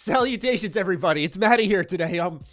Salutations, everybody. It's Matty here today. I'm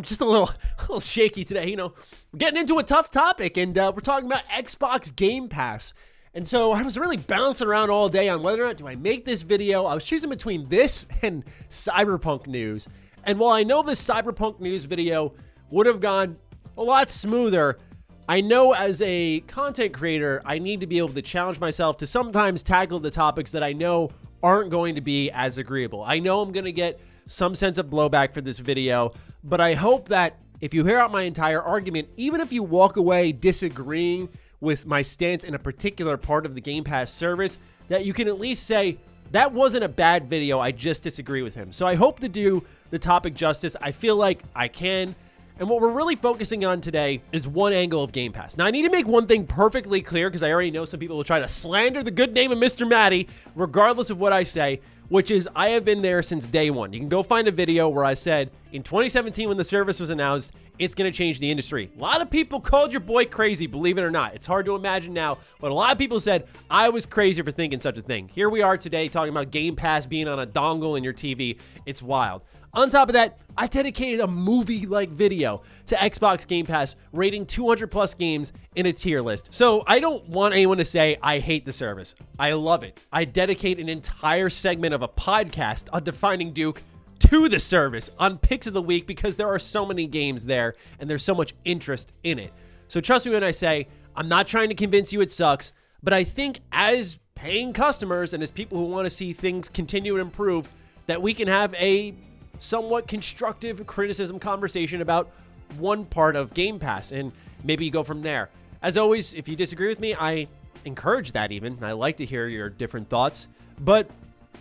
just a little shaky today. We're getting into a tough topic, and we're talking about Xbox Game Pass. And so I was really bouncing around all day on whether or not do I make this video. I was choosing between this and Cyberpunk news. And while I know this Cyberpunk news video would have gone a lot smoother, I know as a content creator, I need to be able to challenge myself to sometimes tackle the topics that I know aren't going to be as agreeable. I know I'm going to get some sense of blowback for this video, but I hope that if you hear out my entire argument, even if you walk away disagreeing with my stance in a particular part of the Game Pass service, that you can at least say, that wasn't a bad video, I just disagree with him. So I hope to do the topic justice. I feel like I can. And what we're really focusing on today is one angle of Game Pass. Now, I need to make one thing perfectly clear because I already know some people will try to slander the good name of Mr. Matty, regardless of what I say, which is I have been there since day one. You can go find a video where I said in 2017 when the service was announced, it's going to change the industry. A lot of people called your boy crazy, believe it or not. It's hard to imagine now, but a lot of people said I was crazy for thinking such a thing. Here we are today talking about Game Pass being on a dongle in your TV. It's wild. On top of that, I dedicated a movie-like video to Xbox Game Pass, rating 200 plus games in a tier list. So I don't want anyone to say I hate the service. I love it. I dedicate an entire segment of a podcast on Defining Duke to the service on Picks of the Week because there are so many games there and there's so much interest in it. So trust me when I say I'm not trying to convince you it sucks, but I think as paying customers and as people who want to see things continue to improve, that we can have a somewhat constructive criticism conversation about one part of Game Pass and maybe go from there. As always, if you disagree with me, I encourage that even. I like to hear your different thoughts, but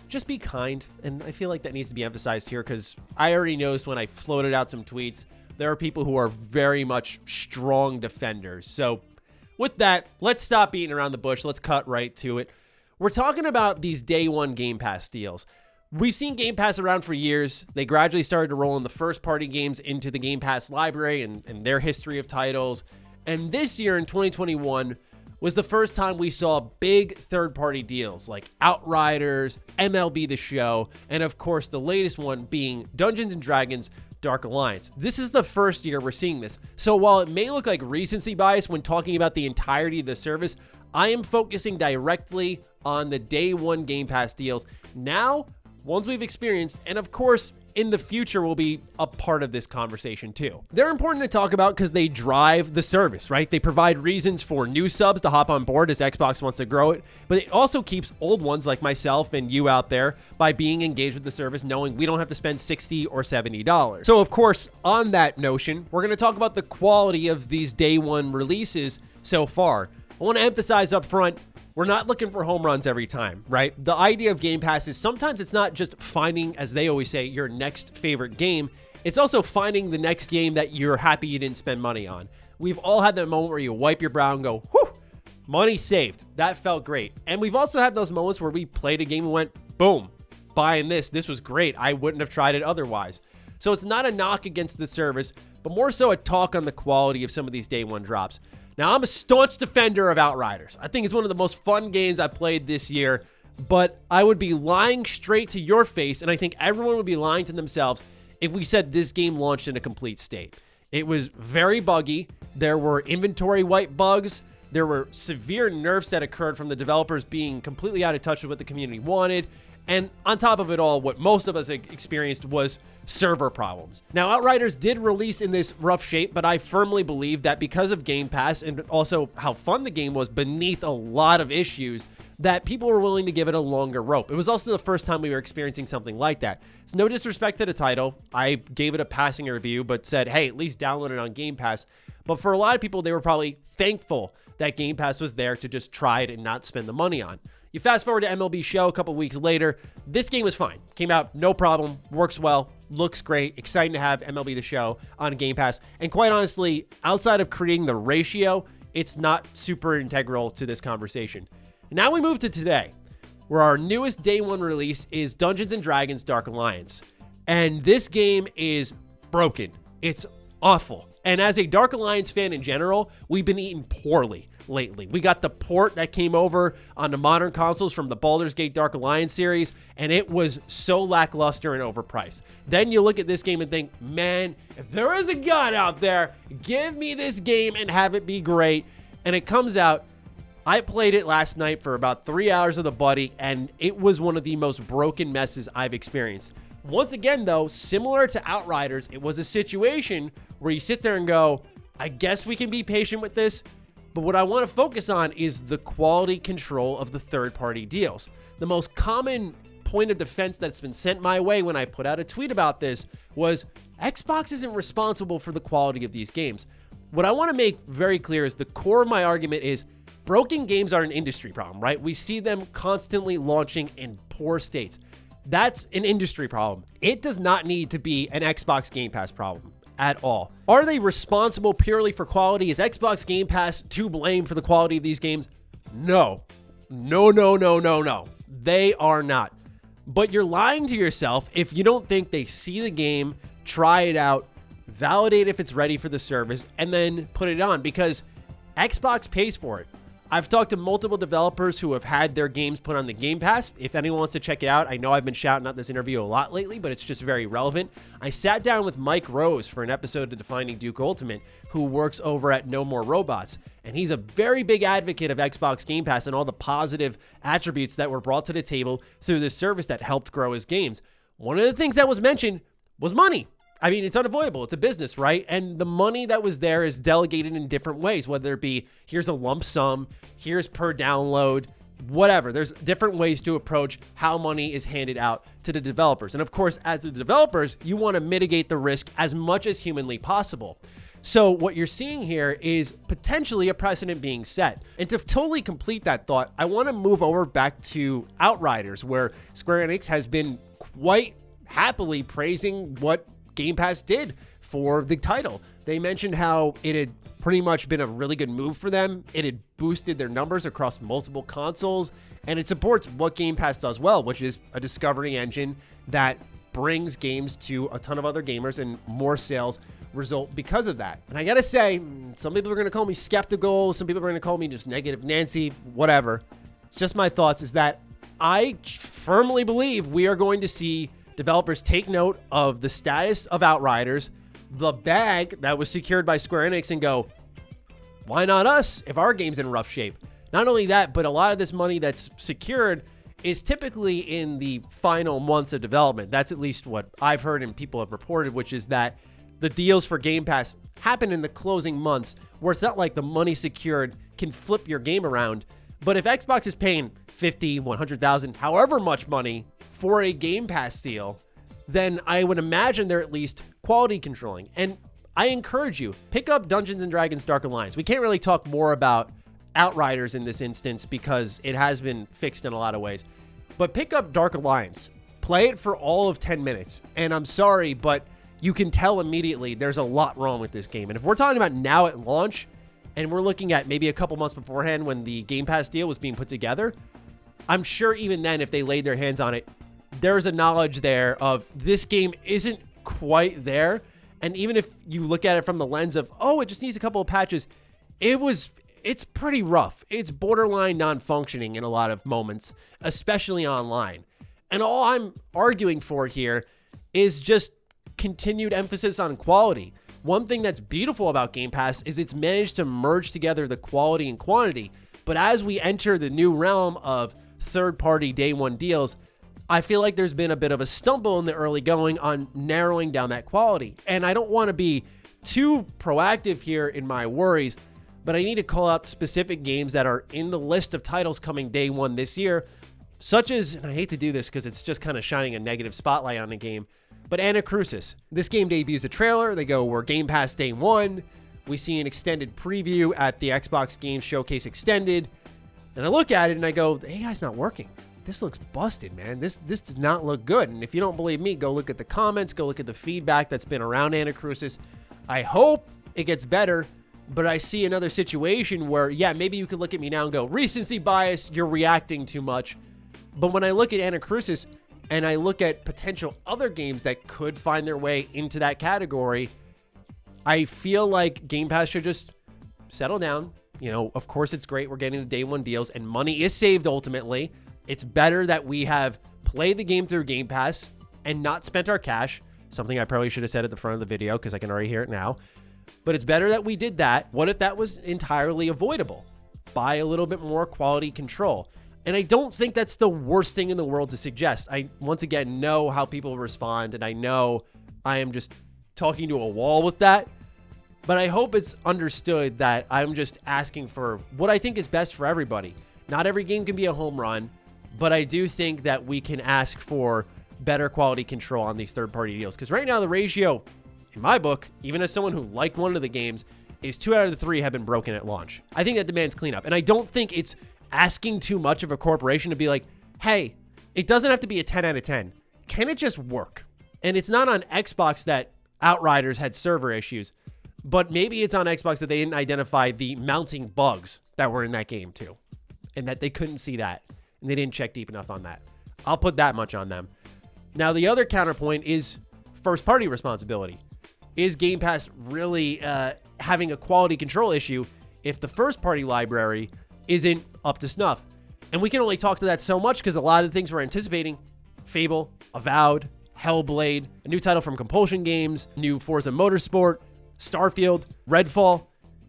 just be kind. And I feel like that needs to be emphasized here because I already noticed when I floated out some tweets, there are people who are very much strong defenders. So with that, let's stop beating around the bush. Let's cut right to it. We're talking about these day one Game Pass deals. We've seen Game Pass around for years. They gradually started to roll in the first-party games into the Game Pass library and their history of titles. And this year in 2021 was the first time we saw big third-party deals like Outriders, MLB The Show, and of course the latest one being Dungeons & Dragons Dark Alliance. This is the first year we're seeing this. So while it may look like recency bias when talking about the entirety of the service, I am focusing directly on the day one Game Pass deals. Now, ones we've experienced, and of course, in the future will be a part of this conversation too. They're important to talk about because they drive the service, right? They provide reasons for new subs to hop on board as Xbox wants to grow it, but it also keeps old ones like myself and you out there by being engaged with the service, knowing we don't have to spend $60 or $70. So of course, on that notion, we're going to talk about the quality of these day one releases so far. I want to emphasize up front, we're not looking for home runs every time, right? The idea of Game Pass is sometimes it's not just finding, as they always say, your next favorite game. It's also finding the next game that you're happy you didn't spend money on. We've all had that moment where you wipe your brow and go, whew, money saved. That felt great. And we've also had those moments where we played a game and went, boom, buying this. This was great. I wouldn't have tried it otherwise. So it's not a knock against the service, but more so a talk on the quality of some of these day one drops. Now, I'm a staunch defender of Outriders. I think it's one of the most fun games I played this year, but I would be lying straight to your face, and I think everyone would be lying to themselves if we said this game launched in a complete state. It was very buggy. There were inventory wipe bugs. There were severe nerfs that occurred from the developers being completely out of touch with what the community wanted. And on top of it all, what most of us experienced was server problems. Now, Outriders did release in this rough shape, but I firmly believe that because of Game Pass and also how fun the game was beneath a lot of issues, that people were willing to give it a longer rope. It was also the first time we were experiencing something like that. It's no disrespect to the title. I gave it a passing review, but said, hey, at least download it on Game Pass. But for a lot of people, they were probably thankful that Game Pass was there to just try it and not spend the money on. You fast forward to MLB Show a couple weeks later, this game was fine. Came out, no problem, works well, looks great, exciting to have MLB The Show on Game Pass. And quite honestly, outside of creating the ratio, it's not super integral to this conversation. Now we move to today, where our newest day one release is Dungeons & Dragons Dark Alliance. And this game is broken. It's awful. And as a Dark Alliance fan in general, we've been eaten poorly. lately. We got the port that came over on the modern consoles from the Baldur's Gate Dark Alliance series, and it was so lackluster and overpriced. Then you look at this game and think, man, if there is a God out there, give me this game and have it be great. And it comes out. I played it last night for about 3 hours with a buddy, and it was one of the most broken messes I've experienced. Once again, though, similar to Outriders, it was a situation where you sit there and go, I guess we can be patient with this. But what I want to focus on is the quality control of the third-party deals. The most common point of defense that's been sent my way when I put out a tweet about this was Xbox isn't responsible for the quality of these games. What I want to make very clear is the core of my argument is broken games are an industry problem, right? We see them constantly launching in poor states. That's an industry problem. It does not need to be an Xbox Game Pass problem at all. Are they responsible purely for quality? Is Xbox Game Pass to blame for the quality of these games? No. No. They are not. But you're lying to yourself if you don't think they see the game, try it out, validate if it's ready for the service, and then put it on, because Xbox pays for it. I've talked to multiple developers who have had their games put on the Game Pass. If anyone wants to check it out, I know I've been shouting out this interview a lot lately, but it's just very relevant. I sat down with Mike Rose for an episode of Defining Duke Ultimate, who works over at No More Robots, and he's a very big advocate of Xbox Game Pass and all the positive attributes that were brought to the table through this service that helped grow his games. One of the things that was mentioned was money. I mean, it's unavoidable. It's a business, right? And the money that was there is delegated in different ways, whether it be here's a lump sum, here's per download, whatever. There's different ways to approach how money is handed out to the developers. And of course, as the developers, you want to mitigate the risk as much as humanly possible. So what you're seeing here is potentially a precedent being set. And to totally complete that thought, I want to move over back to Outriders, where Square Enix has been quite happily praising what Game Pass did for the title. They mentioned how it had pretty much been a really good move for them. It had boosted their numbers across multiple consoles, and it supports what Game Pass does well, which is a discovery engine that brings games to a ton of other gamers, and more sales result because of that. And I gotta say, some people are gonna call me skeptical, some people are gonna call me just negative Nancy, whatever. It's just my thoughts is that I firmly believe we are going to see developers take note of the status of Outriders, the bag that was secured by Square Enix, and go, why not us if our game's in rough shape? Not only that, but a lot of this money that's secured is typically in the final months of development. That's at least what I've heard and people have reported, which is that the deals for Game Pass happen in the closing months, where it's not like the money secured can flip your game around. But if Xbox is paying 50, 100,000, however much money for a Game Pass deal, then I would imagine they're at least quality controlling. And I encourage you, pick up Dungeons & Dragons Dark Alliance. We can't really talk more about Outriders in this instance because it has been fixed in a lot of ways. But pick up Dark Alliance. Play it for all of 10 minutes. And I'm sorry, but you can tell immediately there's a lot wrong with this game. And if we're talking about now at launch, and we're looking at maybe a couple months beforehand when the Game Pass deal was being put together, I'm sure even then, if they laid their hands on it, there's a knowledge there of this game isn't quite there. And even if you look at it from the lens of, oh, it just needs a couple of patches, it's pretty rough. It's borderline non-functioning in a lot of moments, especially online. And all I'm arguing for here is just continued emphasis on quality. One thing that's beautiful about Game Pass is it's managed to merge together the quality and quantity. But as we enter the new realm of third-party day one deals, I feel like there's been a bit of a stumble in the early going on narrowing down that quality. And I don't want to be too proactive here in my worries, but I need to call out specific games that are in the list of titles coming day one this year, such as, and I hate to do this because it's just kind of shining a negative spotlight on the game, but Anacrusis. This game debuts a trailer. They go, we're Game Pass day one. We see an extended preview at the Xbox Games Showcase Extended. And I look at it and I go, the AI's not working. This looks busted, man. This does not look good. And if you don't believe me, go look at the comments, go look at the feedback that's been around Anacrusis. I hope it gets better, but I see another situation where, yeah, maybe you could look at me now and go, recency bias, you're reacting too much. But when I look at Anacrusis and I look at potential other games that could find their way into that category, I feel like Game Pass should just settle down, You know, of course it's great we're getting the day one deals and money is saved ultimately. It's better that we have played the game through Game Pass and not spent our cash, something I probably should have said at the front of the video because I can already hear it now. But it's better that we did that. What if that was entirely avoidable? Buy a little bit more quality control. And I don't think that's the worst thing in the world to suggest. I, once again, know how people respond, and I know I am just talking to a wall with that. But I hope it's understood that I'm just asking for what I think is best for everybody. Not every game can be a home run, but I do think that we can ask for better quality control on these third-party deals. Because right now the ratio, in my book, even as someone who liked one of the games, is 2 out of the 3 have been broken at launch. I think that demands cleanup. And I don't think it's asking too much of a corporation to be like, hey, it doesn't have to be a 10 out of 10. Can it just work? And it's not on Xbox that Outriders had server issues, but maybe it's on Xbox that they didn't identify the mounting bugs that were in that game too, and that they couldn't see that, and they didn't check deep enough on that. I'll put that much on them. Now, the other counterpoint is first-party responsibility. Is Game Pass really having a quality control issue if the first-party library isn't up to snuff? And we can only talk to that so much because a lot of the things we're anticipating, Fable, Avowed, Hellblade, a new title from Compulsion Games, new Forza Motorsport, Starfield, Redfall.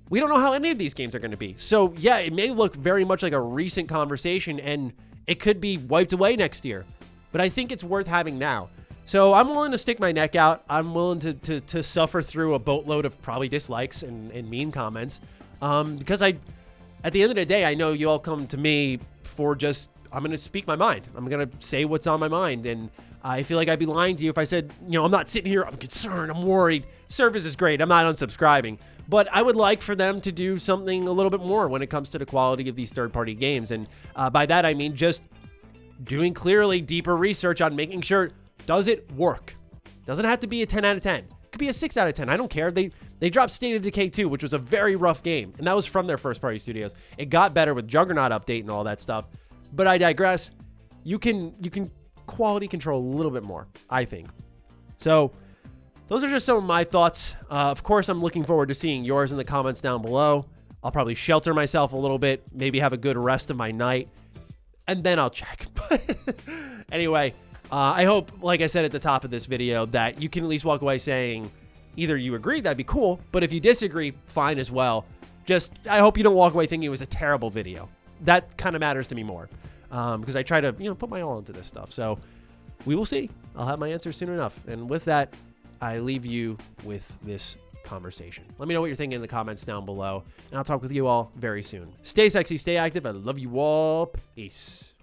We don't know how any of these games are going to be. So yeah, it may look very much like a recent conversation and it could be wiped away next year. But I think it's worth having now. So I'm willing to stick my neck out. I'm willing to suffer through a boatload of probably dislikes and mean comments. Because at the end of the day, I know you all come to me for just, I'm going to speak my mind. I'm going to say what's on my mind. And I feel like I'd be lying to you if I said, you know, I'm not sitting here, I'm concerned, I'm worried. Service is great. I'm not unsubscribing. But I would like for them to do something a little bit more when it comes to the quality of these third-party games. And by that, I mean just doing clearly deeper research on making sure, does it work? Doesn't have to be a 10 out of 10. It could be a 6 out of 10. I don't care. They dropped State of Decay 2, which was a very rough game. And that was from their first-party studios. It got better with Juggernaut update and all that stuff. But I digress. You can quality control a little bit more, I think. So those are just some of my thoughts. Of course, I'm looking forward to seeing yours in the comments down below. I'll probably shelter myself a little bit, maybe have a good rest of my night, and then I'll check. But anyway, I hope, like I said at the top of this video, that you can at least walk away saying either you agree, that'd be cool, but if you disagree, fine as well. Just, I hope you don't walk away thinking it was a terrible video. That kind of matters to me more. Because I try to, put my all into this stuff. So we will see. I'll have my answer soon enough. And with that, I leave you with this conversation. Let me know what you're thinking in the comments down below, and I'll talk with you all very soon. Stay sexy, stay active. I love you all. Peace.